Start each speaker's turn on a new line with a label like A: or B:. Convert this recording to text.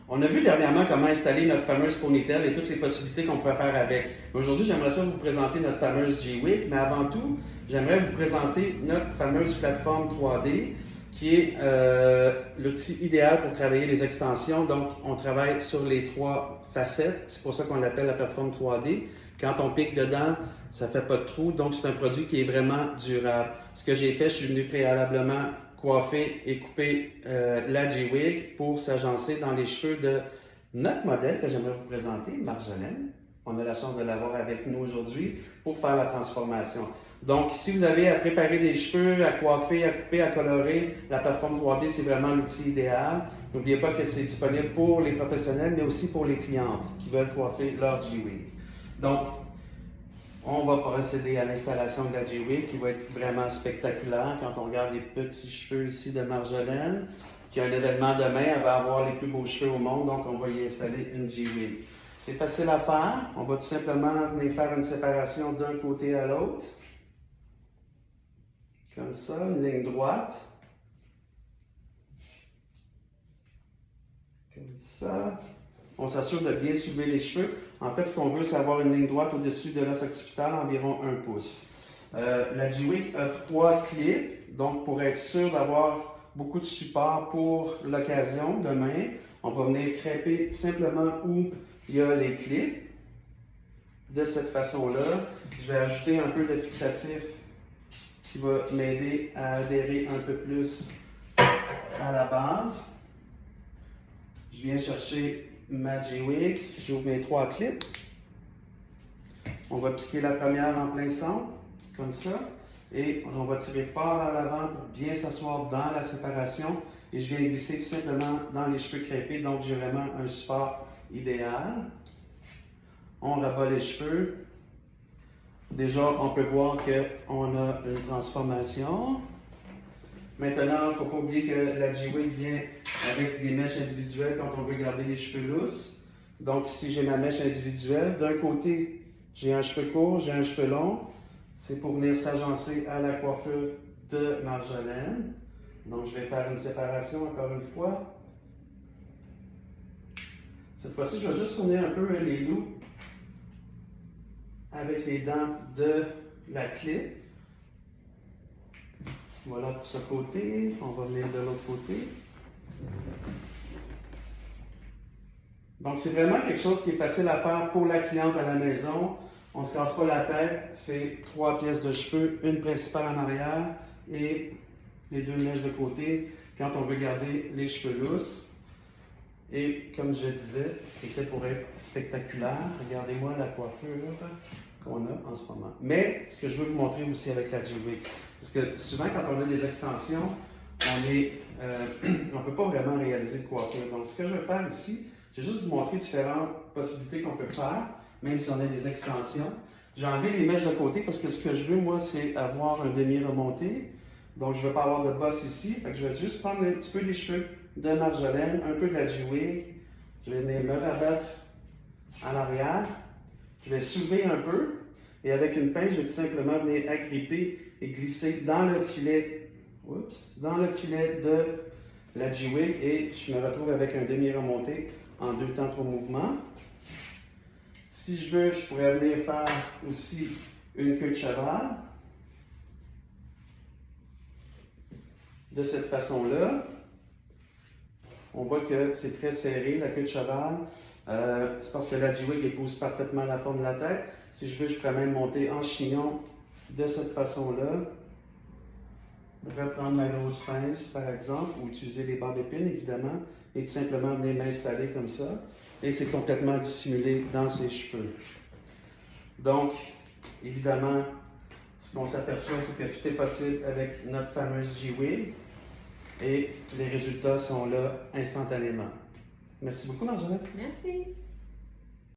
A: On a vu dernièrement comment installer notre fameuse ponytail et toutes les possibilités qu'on pouvait faire avec. Aujourd'hui, j'aimerais ça vous présenter notre fameuse G-Wig, mais avant tout, j'aimerais vous présenter notre fameuse plateforme 3D qui est l'outil idéal pour travailler les extensions. Donc, on travaille sur les 3 facettes. C'est pour ça qu'on l'appelle la plateforme 3D. Quand on pique dedans, ça ne fait pas de trou. Donc, c'est un produit qui est vraiment durable. Ce que j'ai fait, je suis venu préalablement coiffer et couper la G-Wig pour s'agencer dans les cheveux de notre modèle que j'aimerais vous présenter, Marjolaine. On a la chance de l'avoir avec nous aujourd'hui pour faire la transformation. Donc, si vous avez à préparer des cheveux, à coiffer, à couper, à colorer, la plateforme 3D, c'est vraiment l'outil idéal. N'oubliez pas que c'est disponible pour les professionnels, mais aussi pour les clientes qui veulent coiffer leur G-Wig. Donc, on va procéder à l'installation de la G-Wig qui va être vraiment spectaculaire quand on regarde les petits cheveux ici de Marjolaine, qui a un événement demain, elle va avoir les plus beaux cheveux au monde, donc on va y installer une G-Wig. C'est facile à faire, on va tout simplement venir faire une séparation d'un côté à l'autre. Comme ça, une ligne droite. Comme ça. On s'assure de bien soulever les cheveux. En fait, ce qu'on veut, c'est avoir une ligne droite au-dessus de l'os occipital, environ 1 pouce. La G-Wig a 3 clips, donc pour être sûr d'avoir beaucoup de support pour l'occasion, demain, on va venir crêper simplement où il y a les clips. De cette façon-là, je vais ajouter un peu de fixatif qui va m'aider à adhérer un peu plus à la base. Je viens chercher ma G-Wig, j'ouvre mes 3 clips. On va piquer la première en plein centre, comme ça. Et on va tirer fort à l'avant pour bien s'asseoir dans la séparation. Et je viens glisser tout simplement dans les cheveux crêpés, donc j'ai vraiment un support idéal. On rabat les cheveux. Déjà, on peut voir qu'on a une transformation. Maintenant, il ne faut pas oublier que la G-Wig vient avec des mèches individuelles quand on veut garder les cheveux lousses. Donc, si j'ai ma mèche individuelle, d'un côté, j'ai un cheveu court, j'ai un cheveu long. C'est pour venir s'agencer à la coiffure de Marjolaine. Donc, je vais faire une séparation encore une fois. Cette fois-ci, je vais juste tourner un peu les loups avec les dents de la clip. Voilà pour ce côté. On va venir de l'autre côté. Donc, c'est vraiment quelque chose qui est facile à faire pour la cliente à la maison. On ne se casse pas la tête. C'est 3 pièces de cheveux, une principale en arrière et les 2 mèches de côté quand on veut garder les cheveux lousses. Et comme je disais, c'était pour être spectaculaire. Regardez-moi la coiffure qu'on a en ce moment. Mais ce que je veux vous montrer aussi avec la G-Wig, parce que souvent quand on a des extensions, on ne peut pas vraiment réaliser de coiffure. Donc ce que je vais faire ici, c'est juste vous montrer différentes possibilités qu'on peut faire, même si on a des extensions. J'ai enlevé les mèches de côté parce que ce que je veux, moi, c'est avoir un demi-remonté. Donc je ne veux pas avoir de bosse ici. Fait que je vais juste prendre un petit peu les cheveux de Marjolaine, un peu de la G-Wig. Je vais venir me rabattre en arrière. Je vais soulever un peu et avec une pince, je vais tout simplement venir agripper et glisser dans le filet, dans le filet de la G-Wig et je me retrouve avec un demi-remonté en 2 temps 3 mouvements. Si je veux, je pourrais venir faire aussi une queue de cheval. De cette façon-là. On voit que c'est très serré, la queue de cheval. C'est parce que la G-Wig épouse parfaitement la forme de la tête. Si je veux, je pourrais même monter en chignon de cette façon-là. Reprendre ma grosse pince, par exemple, ou utiliser les barres d'épines, évidemment, et tout simplement venir m'installer comme ça. Et c'est complètement dissimulé dans ses cheveux. Donc, évidemment, ce qu'on s'aperçoit, c'est que tout est possible avec notre fameuse G-Wig. Et les résultats sont là instantanément. Merci beaucoup, Marjolaine.
B: Merci.